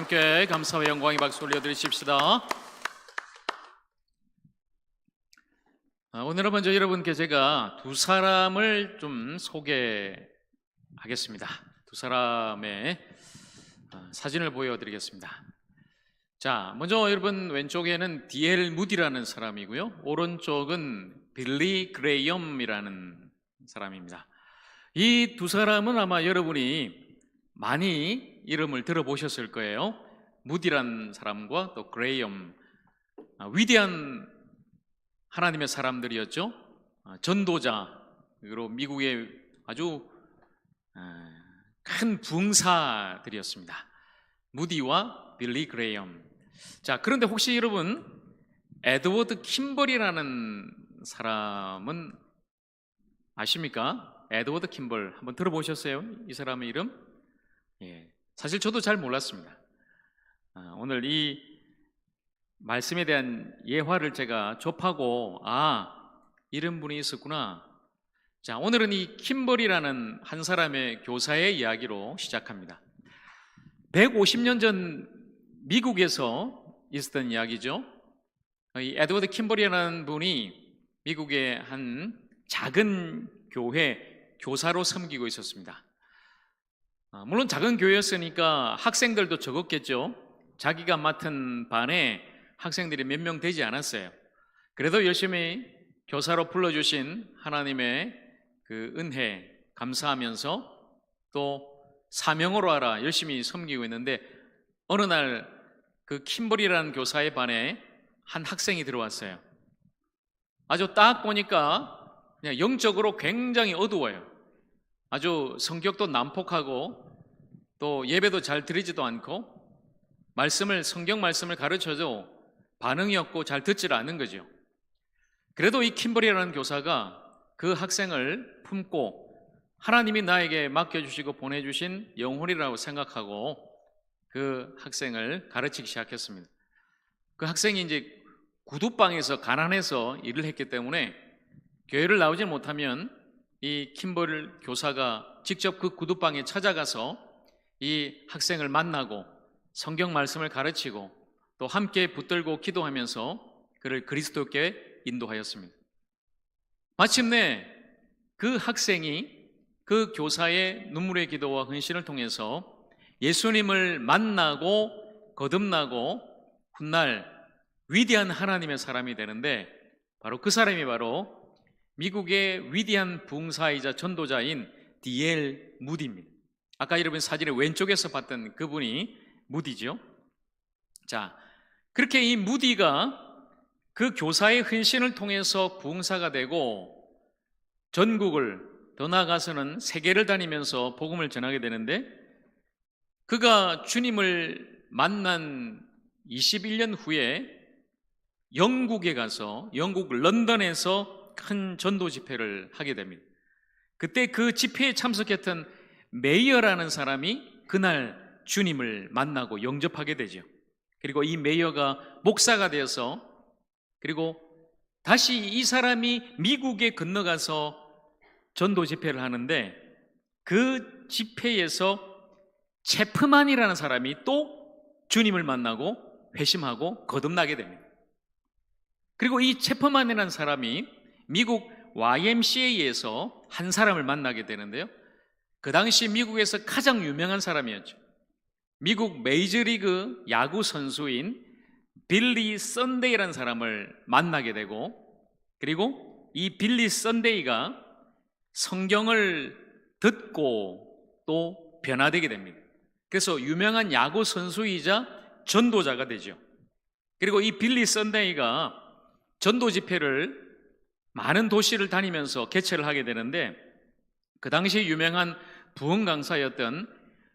함께 감사와 영광의 박수 올려드리십시다. 오늘은 먼저 여러분께 제가 두 사람을 좀 소개하겠습니다. 두 사람의 사진을 보여드리겠습니다. 자, 먼저 여러분 왼쪽에는 D.L. 무디라는 사람이고요, 오른쪽은 빌리 그레이엄이라는 사람입니다. 이 두 사람은 아마 여러분이 많이 이름을 들어보셨을 거예요. 무디란 사람과 또 그레이엄, 위대한 하나님의 사람들이었죠. 전도자로 미국의 아주 큰 부흥사들이었습니다. 무디와 빌리 그레이엄. 자, 그런데 혹시 여러분 에드워드 킴벌이라는 사람은 아십니까? 에드워드 킴벌 한번 들어보셨어요? 이 사람의 이름? 예, 사실 저도 잘 몰랐습니다. 오늘 이 말씀에 대한 예화를 제가 접하고 이런 분이 있었구나. 자, 오늘은 이 킴벌이라는 한 사람의 교사의 이야기로 시작합니다. 150년 전 미국에서 있었던 이야기죠. 이 에드워드 킴벌이라는 분이 미국의 한 작은 교회 교사로 섬기고 있었습니다. 물론 작은 교회였으니까 학생들도 적었겠죠. 자기가 맡은 반에 학생들이 몇 명 되지 않았어요. 그래도 열심히 교사로 불러주신 하나님의 그 은혜 감사하면서 또 사명으로 알아 열심히 섬기고 있는데, 어느 날 그 킴벌이라는 교사의 반에 한 학생이 들어왔어요. 아주 딱 보니까 그냥 영적으로 굉장히 어두워요. 아주 성격도 난폭하고 또 예배도 잘 드리지도 않고 성경 말씀을 가르쳐도 반응이 없고 잘 듣질 않는 거죠. 그래도 이 킴벌이라는 교사가 그 학생을 품고 하나님이 나에게 맡겨주시고 보내주신 영혼이라고 생각하고 그 학생을 가르치기 시작했습니다. 그 학생이 이제 구두방에서 가난해서 일을 했기 때문에 교회를 나오지 못하면 이 킴벌 교사가 직접 그 구두방에 찾아가서 이 학생을 만나고 성경 말씀을 가르치고 또 함께 붙들고 기도하면서 그를 그리스도께 인도하였습니다. 마침내 그 학생이 그 교사의 눈물의 기도와 헌신을 통해서 예수님을 만나고 거듭나고 훗날 위대한 하나님의 사람이 되는데, 바로 그 사람이 바로 미국의 위대한 부흥사이자 전도자인 D.L. 무디입니다. 아까 여러분 사진의 왼쪽에서 봤던 그분이 무디죠. 자, 그렇게 이 무디가 그 교사의 헌신을 통해서 부흥사가 되고 전국을, 더 나아가서는 세계를 다니면서 복음을 전하게 되는데, 그가 주님을 만난 21년 후에 영국에 가서 영국 런던에서 큰 전도 집회를 하게 됩니다. 그때 그 집회에 참석했던 메이어라는 사람이 그날 주님을 만나고 영접하게 되죠. 그리고 이 메이어가 목사가 되어서, 그리고 다시 이 사람이 미국에 건너가서 전도 집회를 하는데, 그 집회에서 체프만이라는 사람이 또 주님을 만나고 회심하고 거듭나게 됩니다. 그리고 이 체프만이라는 사람이 미국 YMCA에서 한 사람을 만나게 되는데요, 그 당시 미국에서 가장 유명한 사람이었죠. 미국 메이저리그 야구 선수인 빌리 썬데이라는 사람을 만나게 되고, 그리고 이 빌리 썬데이가 성경을 듣고 또 변화되게 됩니다. 그래서 유명한 야구 선수이자 전도자가 되죠. 그리고 이 빌리 썬데이가 전도 집회를 많은 도시를 다니면서 개최를 하게 되는데, 그 당시 유명한 부흥 강사였던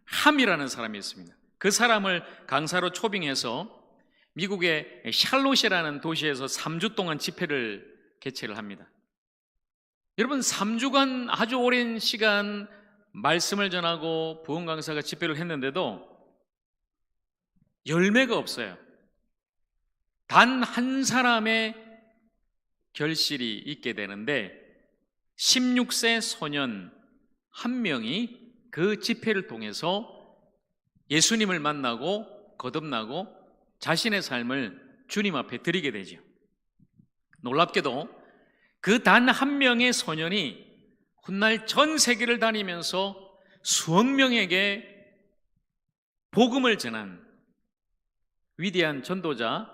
함이라는 사람이 있습니다. 그 사람을 강사로 초빙해서 미국의 샬롯이라는 도시에서 3주 동안 집회를 개최를 합니다. 여러분, 3주간 아주 오랜 시간 말씀을 전하고 부흥 강사가 집회를 했는데도 열매가 없어요. 단 한 사람의 결실이 있게 되는데, 16세 소년 한 명이 그 집회를 통해서 예수님을 만나고 거듭나고 자신의 삶을 주님 앞에 드리게 되죠. 놀랍게도 그 단 한 명의 소년이 훗날 전 세계를 다니면서 수억 명에게 복음을 전한 위대한 전도자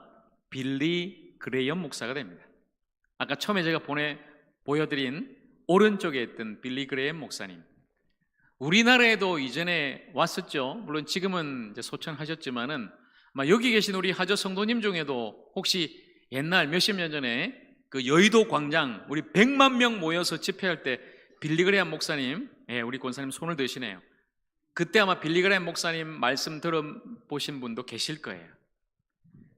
빌리 그레이엄 목사가 됩니다. 아까 처음에 제가 보여드린 오른쪽에 있던 빌리 그레이엄 목사님, 우리나라에도 이전에 왔었죠. 물론 지금은 이제 소천하셨지만은 아마 여기 계신 우리 하저 성도님 중에도 혹시 옛날 몇십 년 전에 그 여의도 광장 우리 100만 명 모여서 집회할 때 빌리 그레이엄 목사님, 우리 권사님 손을 드시네요. 그때 아마 빌리 그레이엄 목사님 말씀 들어보신 분도 계실 거예요.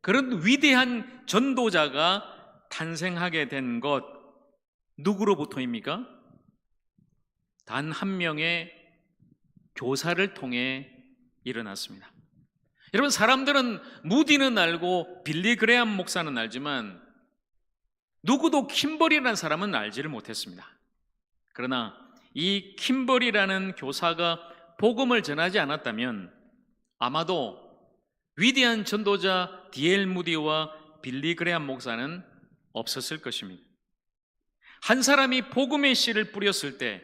그런 위대한 전도자가 탄생하게 된 것 누구로부터입니까? 단 한 명의 교사를 통해 일어났습니다. 여러분, 사람들은 무디는 알고 빌리 그레이엄 목사는 알지만 누구도 킴벌이라는 사람은 알지를 못했습니다. 그러나 이 킴벌이라는 교사가 복음을 전하지 않았다면 아마도 위대한 전도자 D.L. 무디와 빌리 그레이엄 목사는 없었을 것입니다. 한 사람이 복음의 씨를 뿌렸을 때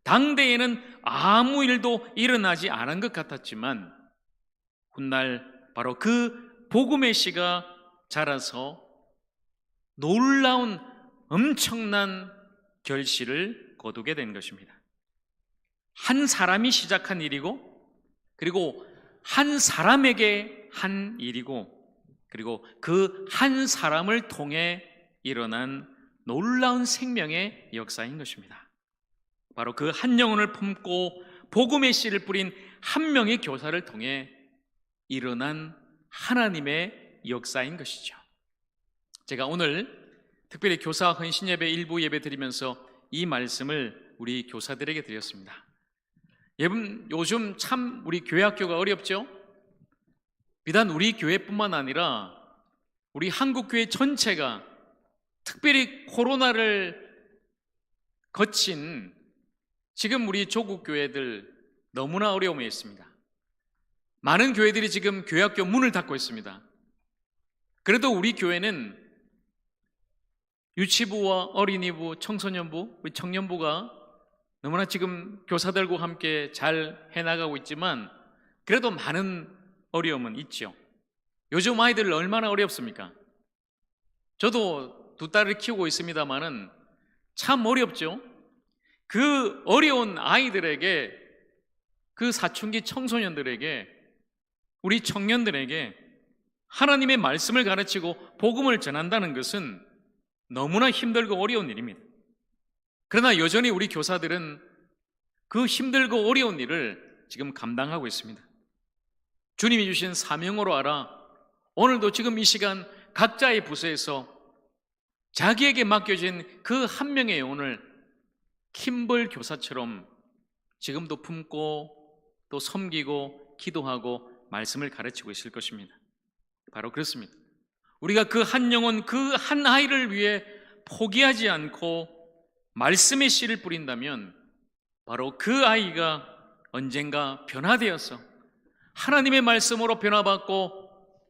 당대에는 아무 일도 일어나지 않은 것 같았지만 훗날 바로 그 복음의 씨가 자라서 놀라운 엄청난 결실을 거두게 된 것입니다. 한 사람이 시작한 일이고, 그리고 한 사람에게 한 일이고, 그리고 그 한 사람을 통해 일어난 놀라운 생명의 역사인 것입니다. 바로 그 한 영혼을 품고 복음의 씨를 뿌린 한 명의 교사를 통해 일어난 하나님의 역사인 것이죠. 제가 오늘 특별히 교사 헌신 예배 일부 예배 드리면서 이 말씀을 우리 교사들에게 드렸습니다. 여러분, 요즘 참 우리 교회 학교가 어렵죠? 비단 우리 교회뿐만 아니라 우리 한국 교회 전체가 특별히 코로나를 거친 지금 우리 조국 교회들 너무나 어려움에 있습니다. 많은 교회들이 지금 교회 학교 문을 닫고 있습니다. 그래도 우리 교회는 유치부와 어린이부, 청소년부, 우리 청년부가 너무나 지금 교사들과 함께 잘 해나가고 있지만 그래도 많은 어려움은 있죠. 요즘 아이들 얼마나 어렵습니까? 저도 두 딸을 키우고 있습니다만은 참 어렵죠. 그 어려운 아이들에게, 그 사춘기 청소년들에게, 우리 청년들에게 하나님의 말씀을 가르치고 복음을 전한다는 것은 너무나 힘들고 어려운 일입니다. 그러나 여전히 우리 교사들은 그 힘들고 어려운 일을 지금 감당하고 있습니다. 주님이 주신 사명으로 알아 오늘도 지금 이 시간 각자의 부서에서 자기에게 맡겨진 그 한 명의 영혼을 킴벌 교사처럼 지금도 품고 또 섬기고 기도하고 말씀을 가르치고 있을 것입니다. 바로 그렇습니다. 우리가 그 한 영혼, 그 한 아이를 위해 포기하지 않고 말씀의 씨를 뿌린다면 바로 그 아이가 언젠가 변화되어서 하나님의 말씀으로 변화받고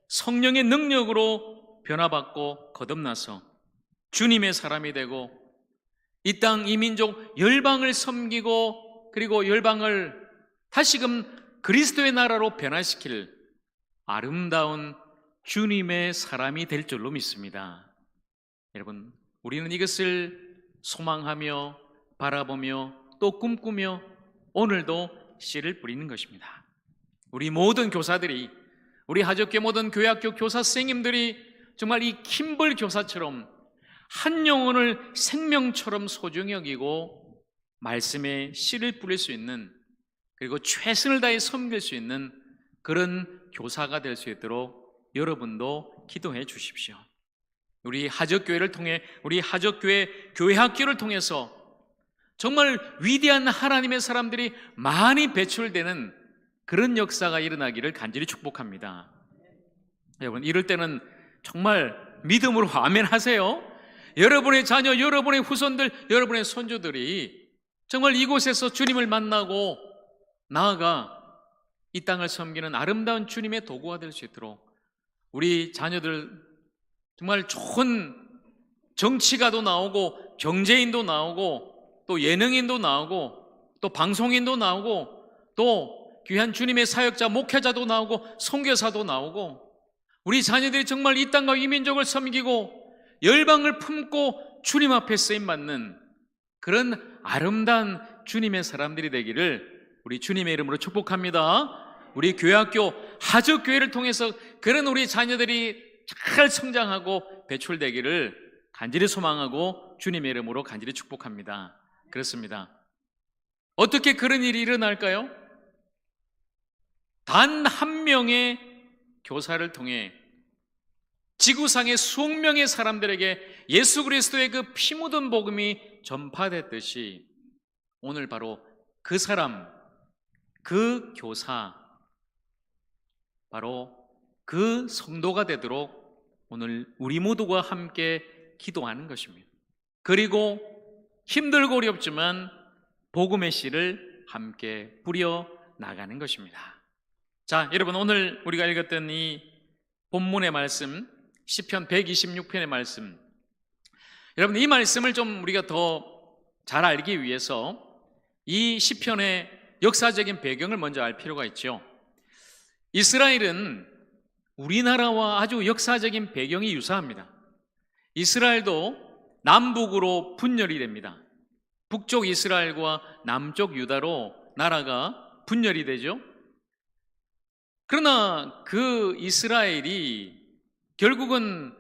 성령의 능력으로 변화받고 거듭나서 주님의 사람이 되고 이 땅, 이 민족, 열방을 섬기고 그리고 열방을 다시금 그리스도의 나라로 변화시킬 아름다운 주님의 사람이 될 줄로 믿습니다. 여러분, 우리는 이것을 소망하며 바라보며 또 꿈꾸며 오늘도 씨를 뿌리는 것입니다. 우리 모든 교사들이, 우리 하적교 모든 교회학교 교사 선생님들이 정말 이 킴벌 교사처럼 한 영혼을 생명처럼 소중히 여기고 말씀에 씨를 뿌릴 수 있는, 그리고 최선을 다해 섬길 수 있는 그런 교사가 될 수 있도록 여러분도 기도해 주십시오. 우리 하적교회를 통해, 우리 하적교회 교회학교를 통해서 정말 위대한 하나님의 사람들이 많이 배출되는 그런 역사가 일어나기를 간절히 축복합니다. 여러분, 이럴 때는 정말 믿음으로 아멘 하세요. 여러분의 자녀, 여러분의 후손들, 여러분의 손주들이 정말 이곳에서 주님을 만나고 나아가 이 땅을 섬기는 아름다운 주님의 도구가 될 수 있도록 우리 자녀들 정말 좋은 정치가도 나오고 경제인도 나오고 또 예능인도 나오고 또 방송인도 나오고 또 귀한 주님의 사역자 목회자도 나오고 선교사도 나오고 우리 자녀들이 정말 이 땅과 이 민족을 섬기고 열방을 품고 주님 앞에 쓰임받는 그런 아름다운 주님의 사람들이 되기를 우리 주님의 이름으로 축복합니다. 우리 교회학교 하적교회를 통해서 그런 우리 자녀들이 잘 성장하고 배출되기를 간절히 소망하고 주님의 이름으로 간절히 축복합니다. 그렇습니다. 어떻게 그런 일이 일어날까요? 단 한 명의 교사를 통해 지구상의 수억 명의 사람들에게 예수 그리스도의 그 피 묻은 복음이 전파됐듯이 오늘 바로 그 사람, 그 교사, 바로 그 성도가 되도록 오늘 우리 모두가 함께 기도하는 것입니다. 그리고 힘들고 어렵지만 복음의 씨를 함께 뿌려 나가는 것입니다. 자, 여러분, 오늘 우리가 읽었던 이 본문의 말씀, 시편 126편의 말씀, 여러분 이 말씀을 좀 우리가 더 잘 알기 위해서 이 시편의 역사적인 배경을 먼저 알 필요가 있죠. 이스라엘은 우리나라와 아주 역사적인 배경이 유사합니다. 이스라엘도 남북으로 분열이 됩니다. 북쪽 이스라엘과 남쪽 유다로 나라가 분열이 되죠. 그러나 그 이스라엘이 결국은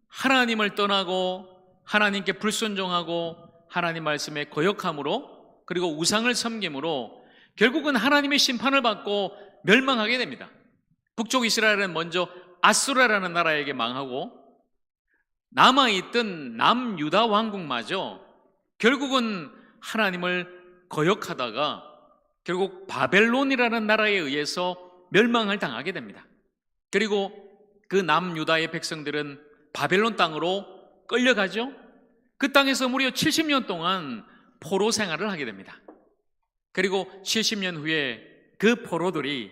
하나님을 떠나고 하나님께 불순종하고 하나님 말씀에 거역함으로 그리고 우상을 섬김으로 결국은 하나님의 심판을 받고 멸망하게 됩니다. 북쪽 이스라엘은 먼저 아수라라는 나라에게 망하고 남아있던 남유다 왕국마저 결국은 하나님을 거역하다가 결국 바벨론이라는 나라에 의해서 멸망을 당하게 됩니다. 그리고 그 남유다의 백성들은 바벨론 땅으로 끌려가죠. 그 땅에서 무려 70년 동안 포로 생활을 하게 됩니다. 그리고 70년 후에 그 포로들이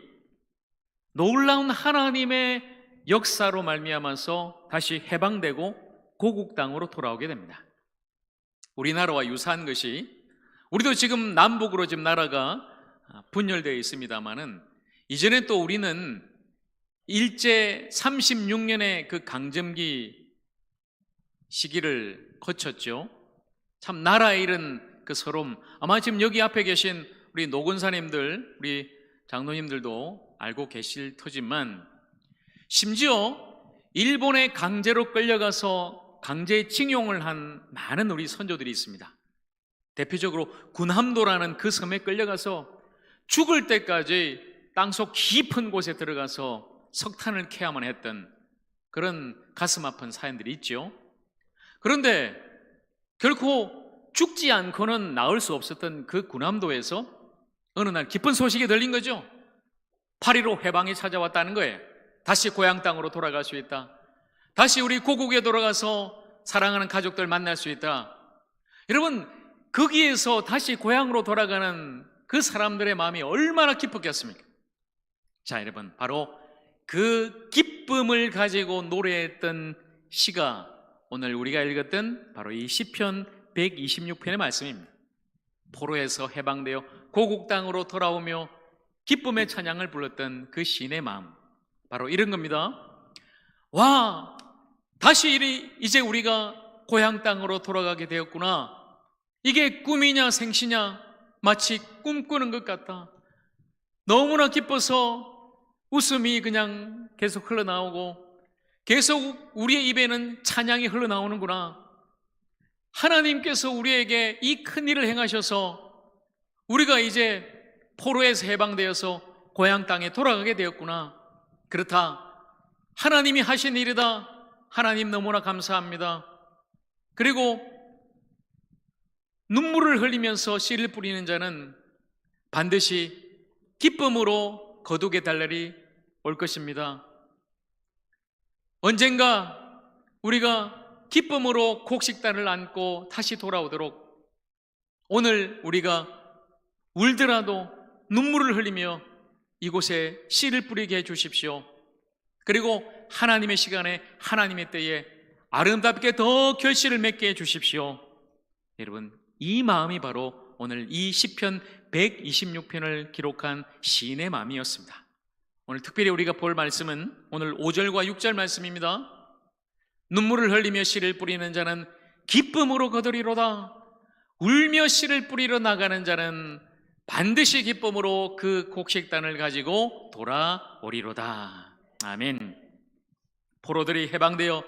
놀라운 하나님의 역사로 말미암아서 다시 해방되고 고국 땅으로 돌아오게 됩니다. 우리나라와 유사한 것이 우리도 지금 남북으로 지금 나라가 분열되어 있습니다만은 이전에 또 우리는 일제 36년의 그 강점기 시기를 거쳤죠. 참 나라에 이른 그 서름, 아마 지금 여기 앞에 계신 우리 노근사님들, 우리 장로님들도 알고 계실 터지만 심지어 일본에 강제로 끌려가서 강제징용을 한 많은 우리 선조들이 있습니다. 대표적으로 군함도라는 그 섬에 끌려가서 죽을 때까지 땅속 깊은 곳에 들어가서 석탄을 캐야만 했던 그런 가슴 아픈 사연들이 있죠. 그런데 결코 죽지 않고는 나을 수 없었던 그 군함도에서 어느 날 기쁜 소식이 들린 거죠. 8.15 해방이 찾아왔다는 거예요. 다시 고향 땅으로 돌아갈 수 있다. 다시 우리 고국에 돌아가서 사랑하는 가족들 만날 수 있다. 여러분, 거기에서 다시 고향으로 돌아가는 그 사람들의 마음이 얼마나 기뻤겠습니까? 자, 여러분, 바로 그 기쁨을 가지고 노래했던 시가 오늘 우리가 읽었던 바로 이 시편 126편의 말씀입니다. 포로에서 해방되어 고국 땅으로 돌아오며 기쁨의 찬양을 불렀던 그 시인의 마음, 바로 이런 겁니다. 와, 다시 이제 우리가 고향 땅으로 돌아가게 되었구나. 이게 꿈이냐 생시냐, 마치 꿈꾸는 것 같다. 너무나 기뻐서 웃음이 그냥 계속 흘러나오고 계속 우리의 입에는 찬양이 흘러나오는구나. 하나님께서 우리에게 이 큰 일을 행하셔서 우리가 이제 포로에서 해방되어서 고향 땅에 돌아가게 되었구나. 그렇다. 하나님이 하신 일이다. 하나님 너무나 감사합니다. 그리고 눈물을 흘리면서 씨를 뿌리는 자는 반드시 기쁨으로 거두게 될 날이 올 것입니다. 언젠가 우리가 기쁨으로 곡식단을 안고 다시 돌아오도록 오늘 우리가 울더라도 눈물을 흘리며 이곳에 씨를 뿌리게 해 주십시오. 그리고 하나님의 시간에 하나님의 때에 아름답게 더 결실을 맺게 해 주십시오. 여러분, 이 마음이 바로 오늘 이 시편 126편을 기록한 시인의 마음이었습니다. 오늘 특별히 우리가 볼 말씀은 오늘 5절과 6절 말씀입니다. 눈물을 흘리며 씨를 뿌리는 자는 기쁨으로 거두리로다. 울며 씨를 뿌리러 나가는 자는 반드시 기쁨으로 그 곡식단을 가지고 돌아오리로다. 아멘. 포로들이 해방되어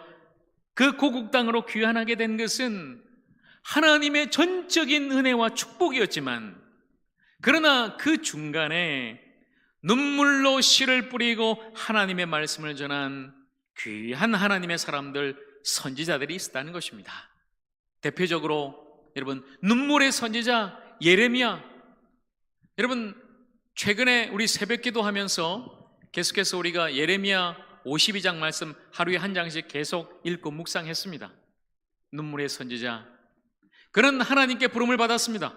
그 고국 땅으로 귀환하게 된 것은 하나님의 전적인 은혜와 축복이었지만, 그러나 그 중간에 눈물로 씨를 뿌리고 하나님의 말씀을 전한 귀한 하나님의 사람들, 선지자들이 있었다는 것입니다. 대표적으로 여러분, 눈물의 선지자 예레미야. 여러분, 최근에 우리 새벽기도 하면서 계속해서 우리가 예레미야 52장 말씀 하루에 한 장씩 계속 읽고 묵상했습니다. 눈물의 선지자, 그는 하나님께 부름을 받았습니다.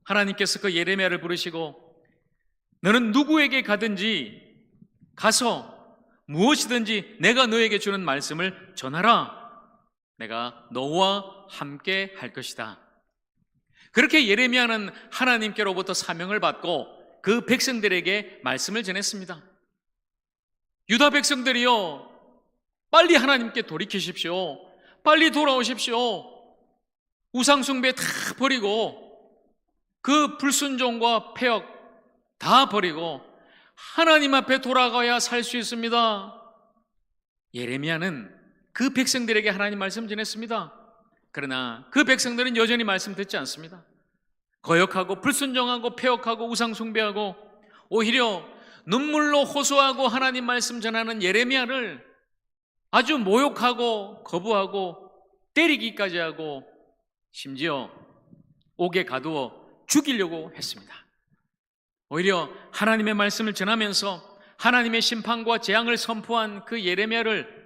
하나님께서 그 예레미야를 부르시고 너는 누구에게 가든지 가서 무엇이든지 내가 너에게 주는 말씀을 전하라. 내가 너와 함께 할 것이다. 그렇게 예레미야는 하나님께로부터 사명을 받고 그 백성들에게 말씀을 전했습니다. 유다 백성들이요, 빨리 하나님께 돌이키십시오. 빨리 돌아오십시오. 우상숭배 다 버리고 그 불순종과 폐역 다 버리고 하나님 앞에 돌아가야 살 수 있습니다. 예레미야는 그 백성들에게 하나님 말씀 전했습니다. 그러나 그 백성들은 여전히 말씀 듣지 않습니다. 거역하고 불순종하고 폐역하고 우상숭배하고 오히려 눈물로 호소하고 하나님 말씀 전하는 예레미야를 아주 모욕하고 거부하고 때리기까지 하고 심지어 옥에 가두어 죽이려고 했습니다. 오히려 하나님의 말씀을 전하면서 하나님의 심판과 재앙을 선포한 그 예레미야를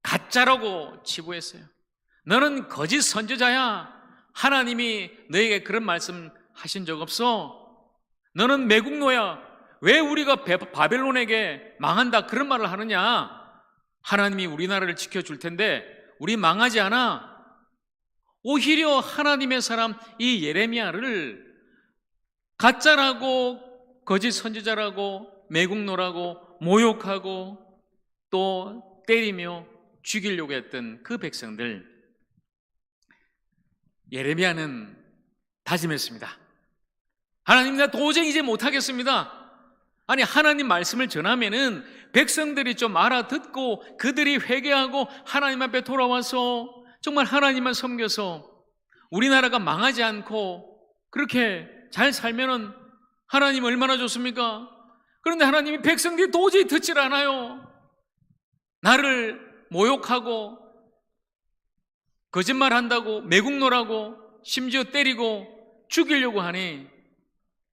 가짜라고 치부했어요. 너는 거짓 선지자야. 하나님이 너에게 그런 말씀 하신 적 없어. 너는 매국노야. 왜 우리가 바벨론에게 망한다 그런 말을 하느냐. 하나님이 우리나라를 지켜줄 텐데 우리 망하지 않아. 오히려 하나님의 사람 이 예레미야를 가짜라고, 거짓 선지자라고, 매국노라고 모욕하고 또 때리며 죽이려고 했던 그 백성들, 예레미야는 다짐했습니다. 하나님, 나 도저히 이제 못하겠습니다. 아니, 하나님 말씀을 전하면은 백성들이 좀 알아듣고 그들이 회개하고 하나님 앞에 돌아와서 정말 하나님만 섬겨서 우리나라가 망하지 않고 그렇게 잘 살면은 하나님 얼마나 좋습니까? 그런데 하나님이 백성들이 도저히 듣질 않아요. 나를 모욕하고 거짓말한다고 매국노라고 심지어 때리고 죽이려고 하니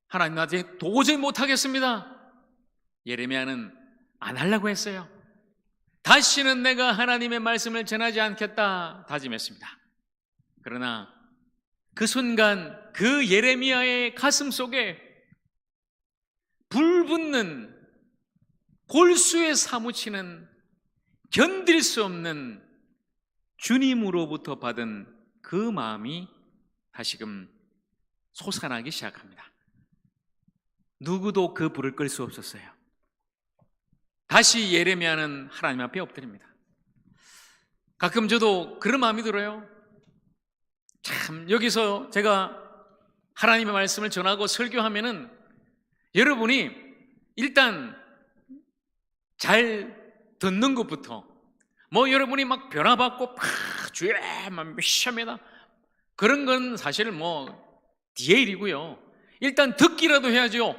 하나님, 나 이제 도저히 못하겠습니다. 예레미야는 안 하려고 했어요. 다시는 내가 하나님의 말씀을 전하지 않겠다 다짐했습니다. 그러나 그 순간 그 예레미야의 가슴 속에 불붙는 골수에 사무치는 견딜 수 없는 주님으로부터 받은 그 마음이 다시금 솟아나기 시작합니다. 누구도 그 불을 끌 수 없었어요. 다시 예레미야는 하나님 앞에 엎드립니다. 가끔 저도 그런 마음이 들어요. 참, 여기서 제가 하나님의 말씀을 전하고 설교하면은 여러분이 일단 잘 듣는 것부터, 뭐 여러분이 막 변화받고 주에 막 미션이다 그런 건 사실 뭐 뒤에 일이고요. 일단 듣기라도 해야죠.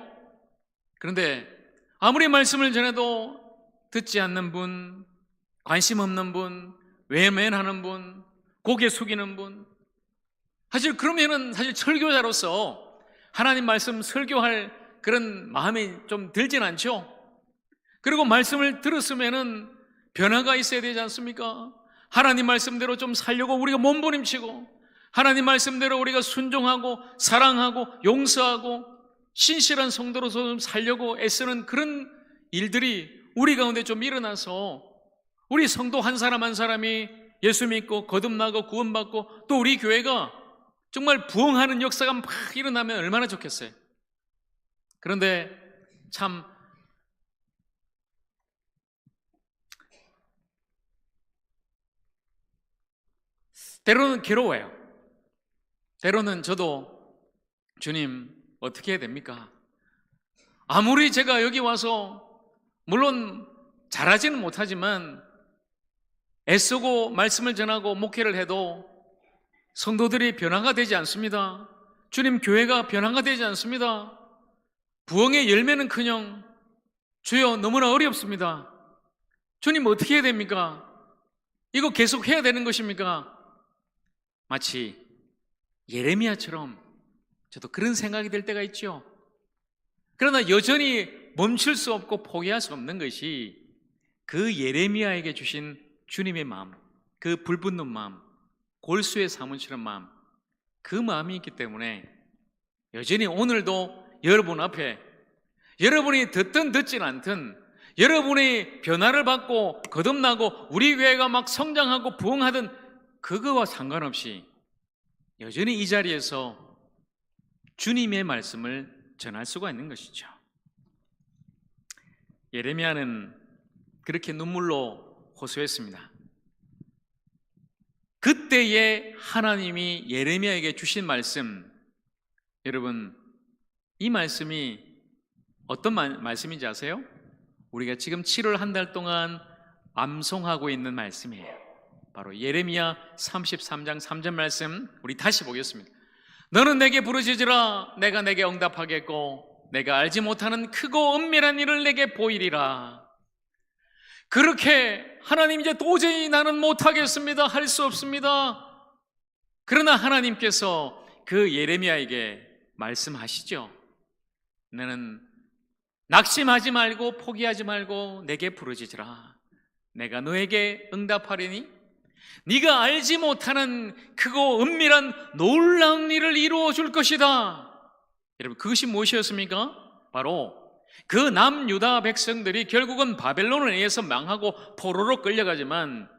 그런데 아무리 말씀을 전해도 듣지 않는 분, 관심 없는 분, 외면하는 분, 고개 숙이는 분, 사실 그러면은 사실 설교자로서 하나님 말씀 설교할 그런 마음이 좀 들진 않죠. 그리고 말씀을 들었으면은 변화가 있어야 되지 않습니까? 하나님 말씀대로 좀 살려고 우리가 몸부림치고 하나님 말씀대로 우리가 순종하고 사랑하고 용서하고 신실한 성도로서 좀 살려고 애쓰는 그런 일들이 우리 가운데 좀 일어나서 우리 성도 한 사람 한 사람이 예수 믿고 거듭나고 구원받고 또 우리 교회가 정말 부흥하는 역사가 막 일어나면 얼마나 좋겠어요. 그런데 참 때로는 괴로워요. 때로는 저도 주님 어떻게 해야 됩니까? 아무리 제가 여기 와서 물론 잘하지는 못하지만 애쓰고 말씀을 전하고 목회를 해도 성도들이 변화가 되지 않습니다. 주님 교회가 변화가 되지 않습니다. 부흥의 열매는커녕 주여 너무나 어렵습니다. 주님 어떻게 해야 됩니까? 이거 계속 해야 되는 것입니까? 마치 예레미야처럼 저도 그런 생각이 들 때가 있죠. 그러나 여전히 멈출 수 없고 포기할 수 없는 것이 그 예레미야에게 주신 주님의 마음, 그 불붙는 마음, 골수에 사무치는 마음, 그 마음이 있기 때문에 여전히 오늘도 여러분 앞에 여러분이 듣든 듣진 않든 여러분이 변화를 받고 거듭나고 우리 교회가 막 성장하고 부흥하든 그거와 상관없이 여전히 이 자리에서 주님의 말씀을 전할 수가 있는 것이죠. 예레미야는 그렇게 눈물로 호소했습니다. 그때에 하나님이 예레미야에게 주신 말씀, 여러분 이 말씀이 어떤 말씀인지 아세요? 우리가 지금 7월 한 달 동안 암송하고 있는 말씀이에요. 바로 예레미야 33장 3절 말씀 우리 다시 보겠습니다. 너는 내게 부르짖으라 내가 내게 응답하겠고 내가 알지 못하는 크고 은밀한 일을 내게 보이리라. 그렇게 하나님 이제 도저히 나는 못하겠습니다. 할 수 없습니다. 그러나 하나님께서 그 예레미야에게 말씀하시죠. 너는 낙심하지 말고 포기하지 말고 내게 부르짖으라. 내가 너에게 응답하리니 네가 알지 못하는 크고 은밀한 놀라운 일을 이루어 줄 것이다. 여러분 그것이 무엇이었습니까? 바로 그 남유다 백성들이 결국은 바벨론에 의해서 망하고 포로로 끌려가지만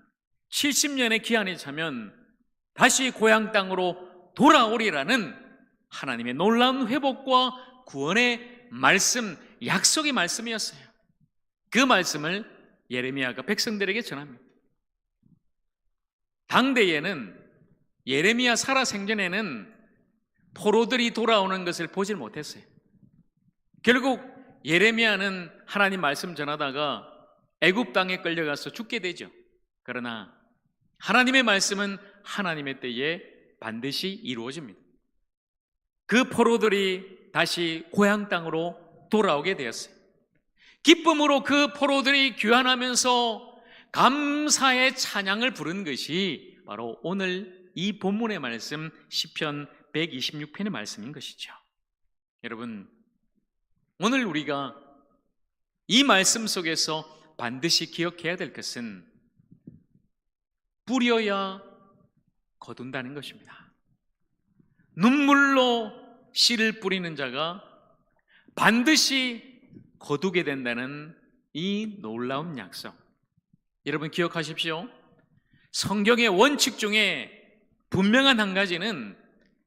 70년의 기한이 차면 다시 고향 땅으로 돌아오리라는 하나님의 놀라운 회복과 구원의 말씀, 약속의 말씀이었어요. 그 말씀을 예레미야가 백성들에게 전합니다. 당대에는 예레미야 살아생전에는 포로들이 돌아오는 것을 보질 못했어요. 결국 예레미야는 하나님 말씀 전하다가 애굽 땅에 끌려가서 죽게 되죠. 그러나 하나님의 말씀은 하나님의 때에 반드시 이루어집니다. 그 포로들이 다시 고향 땅으로 돌아오게 되었어요. 기쁨으로 그 포로들이 귀환하면서 감사의 찬양을 부른 것이 바로 오늘 이 본문의 말씀 시편 126편의 말씀인 것이죠. 여러분 오늘 우리가 이 말씀 속에서 반드시 기억해야 될 것은 뿌려야 거둔다는 것입니다. 눈물로 씨를 뿌리는 자가 반드시 거두게 된다는 이 놀라운 약속. 여러분 기억하십시오. 성경의 원칙 중에 분명한 한 가지는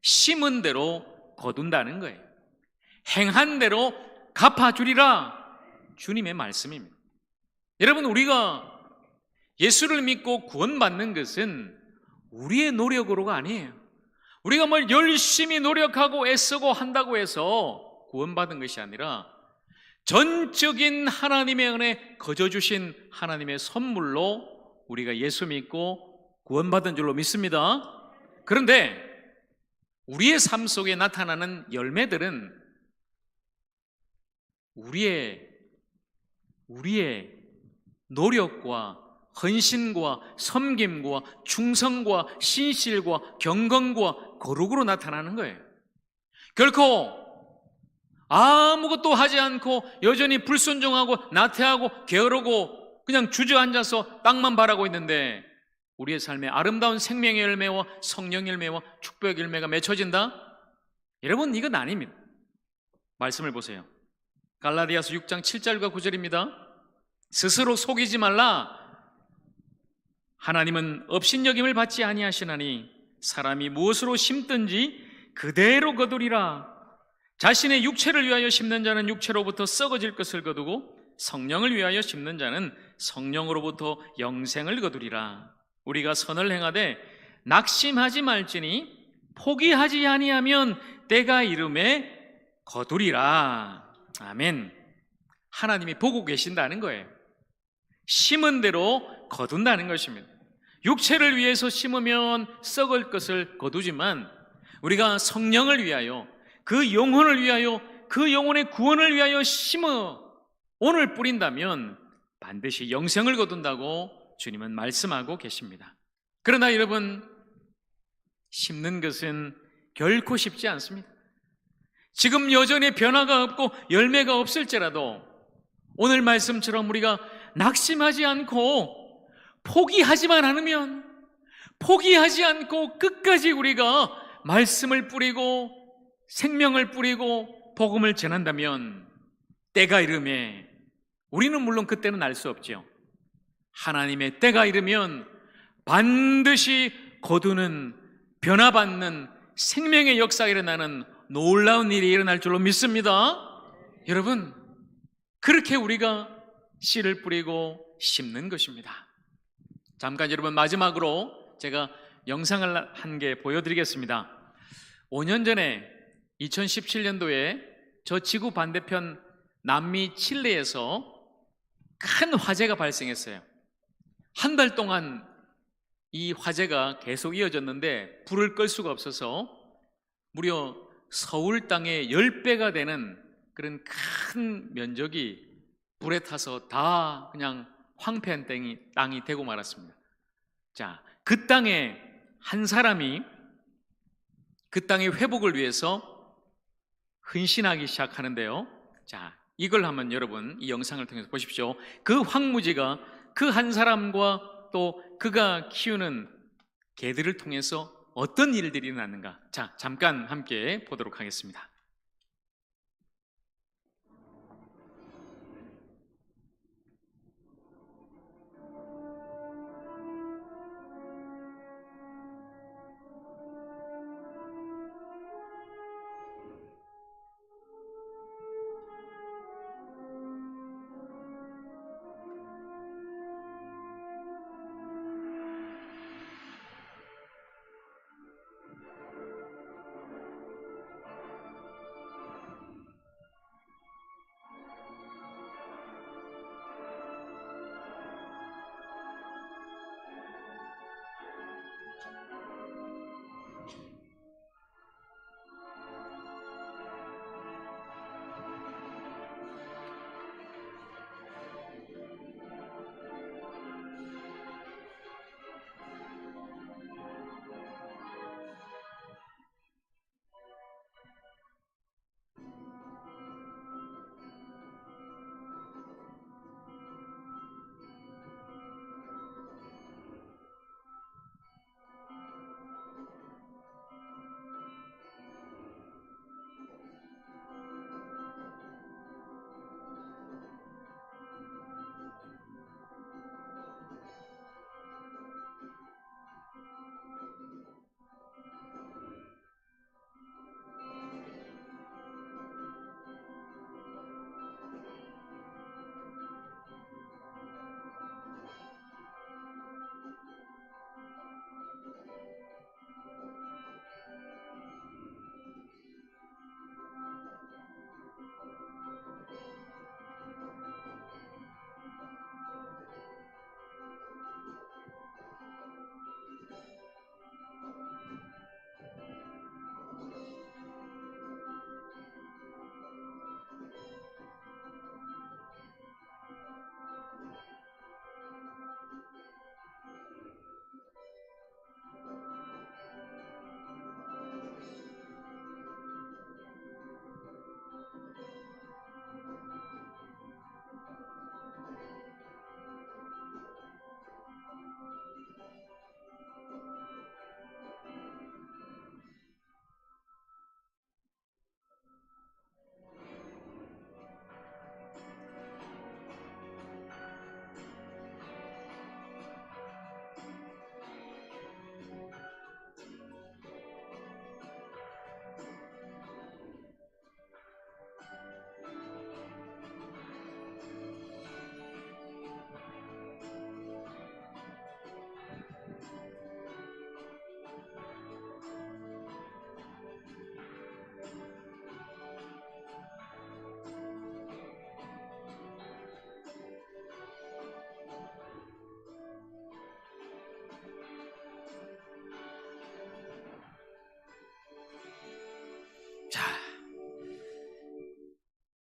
심은 대로 거둔다는 거예요. 행한 대로 갚아주리라 주님의 말씀입니다. 여러분 우리가 예수를 믿고 구원받는 것은 우리의 노력으로가 아니에요. 우리가 뭘 열심히 노력하고 애쓰고 한다고 해서 구원받은 것이 아니라 전적인 하나님의 은혜 거저주신 하나님의 선물로 우리가 예수 믿고 구원받은 줄로 믿습니다. 그런데 우리의 삶 속에 나타나는 열매들은 우리의 노력과 헌신과 섬김과 충성과 신실과 경건과 거룩으로 나타나는 거예요. 결코 아무것도 하지 않고 여전히 불순종하고 나태하고 게으르고 그냥 주저앉아서 땅만 바라고 있는데 우리의 삶에 아름다운 생명의 열매와 성령의 열매와 축복의 열매가 맺혀진다? 여러분 이건 아닙니다. 말씀을 보세요. 갈라디아서 6장 7절과 9절입니다. 스스로 속이지 말라. 하나님은 업신여김을 받지 아니하시나니 사람이 무엇으로 심든지 그대로 거두리라. 자신의 육체를 위하여 심는 자는 육체로부터 썩어질 것을 거두고 성령을 위하여 심는 자는 성령으로부터 영생을 거두리라. 우리가 선을 행하되 낙심하지 말지니 포기하지 아니하면 때가 이름에 거두리라. 아멘. 하나님이 보고 계신다는 거예요. 심은 대로 거둔다는 것입니다. 육체를 위해서 심으면 썩을 것을 거두지만 우리가 성령을 위하여, 그 영혼을 위하여, 그 영혼의 구원을 위하여 심어 오늘 뿌린다면 반드시 영생을 거둔다고 주님은 말씀하고 계십니다. 그러나 여러분, 심는 것은 결코 쉽지 않습니다. 지금 여전히 변화가 없고 열매가 없을지라도 오늘 말씀처럼 우리가 낙심하지 않고 포기하지만 않으면, 포기하지 않고 끝까지 우리가 말씀을 뿌리고 생명을 뿌리고 복음을 전한다면 때가 이르매, 우리는 물론 그때는 알 수 없죠. 하나님의 때가 이르면 반드시 거두는, 변화받는 생명의 역사가 일어나는 놀라운 일이 일어날 줄로 믿습니다. 여러분, 그렇게 우리가 씨를 뿌리고 심는 것입니다. 잠깐 여러분, 마지막으로 제가 영상을 한 개 보여드리겠습니다. 5년 전에 2017년도에 저 지구 반대편 남미 칠레에서 큰 화재가 발생했어요. 한 달 동안 이 화재가 계속 이어졌는데 불을 끌 수가 없어서 무려 서울 땅의 10배가 되는 그런 큰 면적이 불에 타서 다 그냥 황폐한 땅이 되고 말았습니다. 자, 그 땅에 한 사람이 그 땅의 회복을 위해서 헌신하기 시작하는데요. 자, 이걸 한번 여러분 이 영상을 통해서 보십시오. 그 황무지가 그 한 사람과 또 그가 키우는 개들을 통해서 어떤 일들이 일어났는가. 자, 잠깐 함께 보도록 하겠습니다.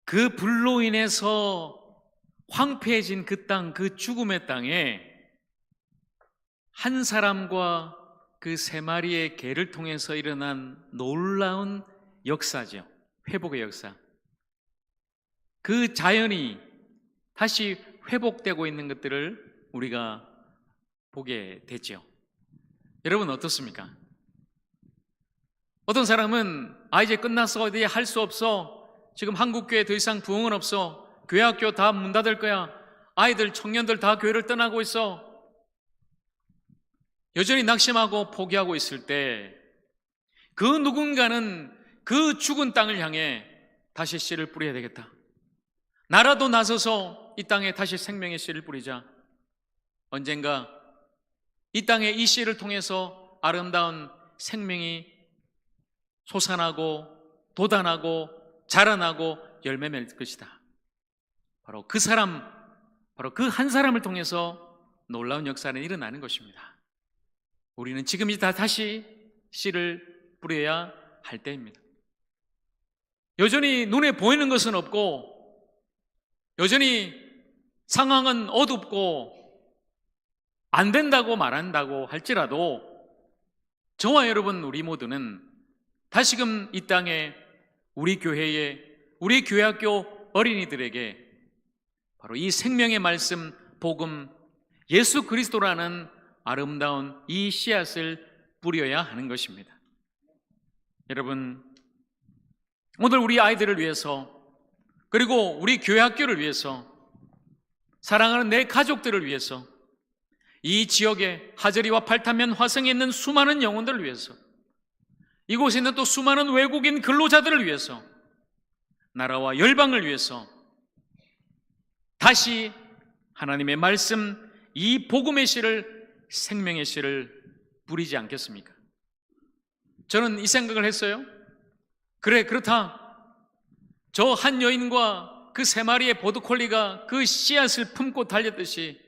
그 불로 인해서 황폐해진 그 땅, 그 죽음의 땅에 한 사람과 그 세 마리의 개를 통해서 일어난 놀라운 역사죠. 회복의 역사. 그 자연이 다시 회복되고 있는 것들을 우리가 보게 되죠. 여러분 어떻습니까? 어떤 사람은 이제 끝났어, 이제 할 수 없어, 지금 한국교회 더 이상 부흥은 없어, 교회 학교 다 문 닫을 거야, 아이들 청년들 다 교회를 떠나고 있어, 여전히 낙심하고 포기하고 있을 때 그 누군가는 그 죽은 땅을 향해 다시 씨를 뿌려야 되겠다. 나라도 나서서 이 땅에 다시 생명의 씨를 뿌리자. 언젠가 이 땅에 이 씨를 통해서 아름다운 생명이 솟아나고 돋아나고 자라나고 열매 맺을 것이다. 바로 그 사람, 바로 그 한 사람을 통해서 놀라운 역사는 일어나는 것입니다. 우리는 지금 다시 씨를 뿌려야 할 때입니다. 여전히 눈에 보이는 것은 없고 여전히 상황은 어둡고 안 된다고 말한다고 할지라도 저와 여러분 우리 모두는 다시금 이 땅에 우리 교회에 우리 교회학교 어린이들에게 바로 이 생명의 말씀 복음 예수 그리스도라는 아름다운 이 씨앗을 뿌려야 하는 것입니다. 여러분 오늘 우리 아이들을 위해서 그리고 우리 교회학교를 위해서 사랑하는 내 가족들을 위해서 이 지역에 하저리와 팔타면 화성에 있는 수많은 영혼들을 위해서 이곳에 있는 또 수많은 외국인 근로자들을 위해서 나라와 열방을 위해서 다시 하나님의 말씀 이 복음의 씨를 생명의 씨를 뿌리지 않겠습니까? 저는 이 생각을 했어요. 그래 그렇다. 저 한 여인과 그 세 마리의 보드콜리가 그 씨앗을 품고 달렸듯이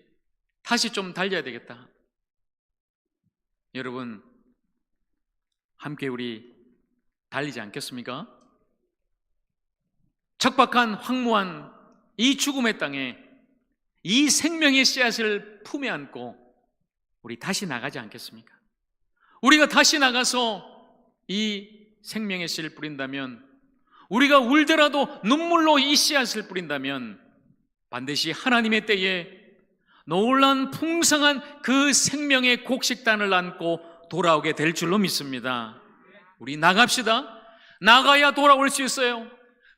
다시 좀 달려야 되겠다. 여러분 함께 우리 달리지 않겠습니까? 척박한 황무한 이 죽음의 땅에 이 생명의 씨앗을 품에 안고 우리 다시 나가지 않겠습니까? 우리가 다시 나가서 이 생명의 씨를 뿌린다면 우리가 울더라도 눈물로 이 씨앗을 뿌린다면 반드시 하나님의 때에 놀라운 풍성한 그 생명의 곡식단을 안고 돌아오게 될 줄로 믿습니다. 우리 나갑시다. 나가야 돌아올 수 있어요.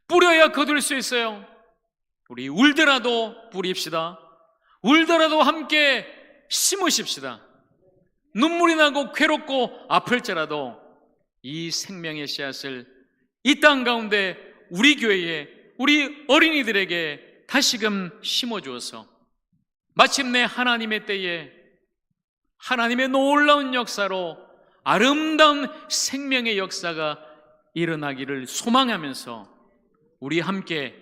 뿌려야 거둘 수 있어요. 우리 울더라도 뿌립시다. 울더라도 함께 심으십시다. 눈물이 나고 괴롭고 아플지라도 이 생명의 씨앗을 이 땅 가운데 우리 교회에 우리 어린이들에게 다시금 심어주어서 마침내 하나님의 때에 하나님의 놀라운 역사로 아름다운 생명의 역사가 일어나기를 소망하면서 우리 함께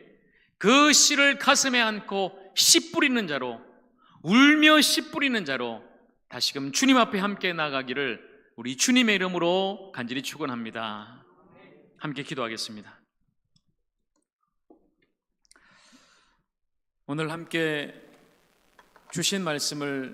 그 씨를 가슴에 안고 씨 뿌리는 자로 울며 씨 뿌리는 자로 다시금 주님 앞에 함께 나가기를 우리 주님의 이름으로 간절히 축원합니다. 함께 기도하겠습니다. 오늘 함께 주신 말씀을